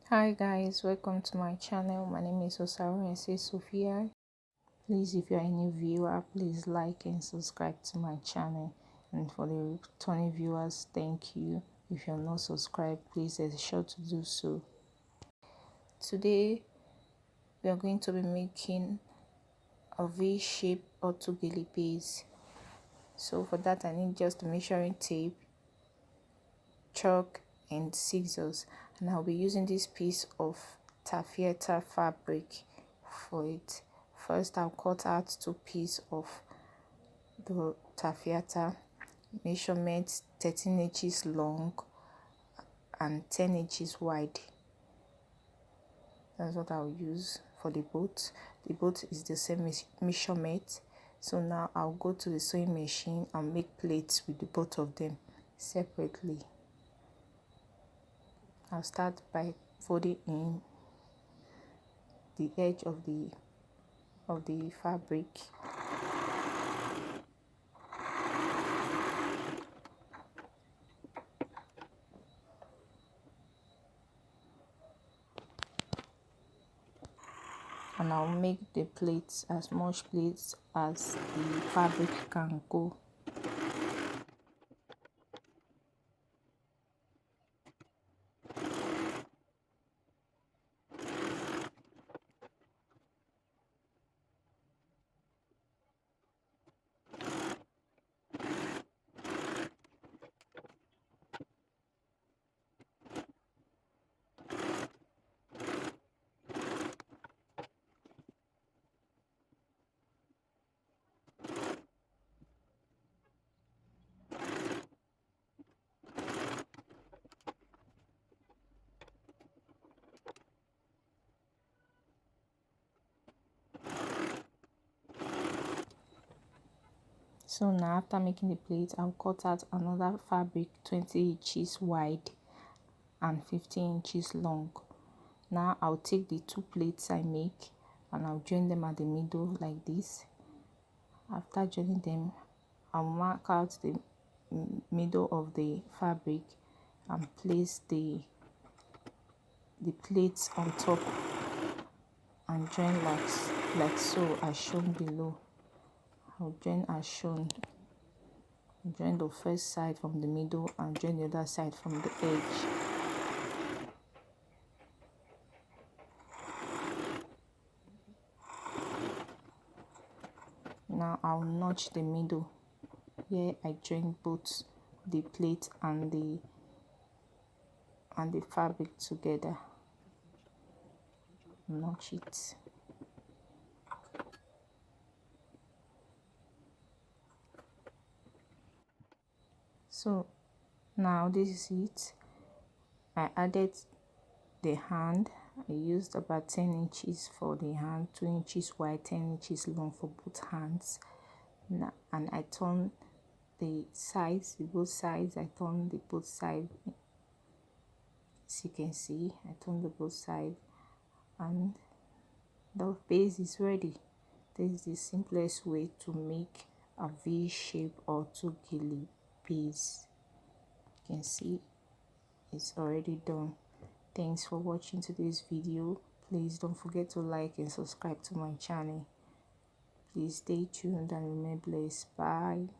Hi guys, welcome to my channel. My name is Osaru and say Sophia. Please, if you are a new viewer, please like and subscribe to my channel. And for the returning viewers, thank you. If you're not subscribed, please be sure to do so. Today we are going to be making a V-shape autogele base. So for that I need just a measuring tape, chalk and scissors, and I'll be using this piece of taffeta fabric for it. First I'll cut out two pieces of the taffeta, measurement 13 inches long and 10 inches wide. That's what I'll use for the boat. The boat is the same measurement. So now I'll go to the sewing machine and make plates with the both of them separately. I'll start by folding in the edge of the fabric. And I'll make the plates as much plates as the fabric can go. So now after making the plate, I'll cut out another fabric 20 inches wide and 15 inches long. Now I'll take the two plates I make and I'll join them at the middle like this. After joining them, I'll mark out the middle of the fabric and place the plates on top and join like so as shown below. I'll join as shown. Join the first side from the middle and join the other side from the edge. Now I'll notch the middle where I join both the plate and the fabric together. Notch it. So now this is it. I added the hand. I used about 10 inches for the hand, 2 inches wide, 10 inches long for both hands. Now, and I turned the sides, both sides. I turned the both sides. As you can see, I turned the both sides, and the base is ready. This is the simplest way to make a V-shape autogele base. You can see it's already done. Thanks for watching today's video. Please don't forget to like and subscribe to my channel. Please stay tuned and remain blessed. Bye.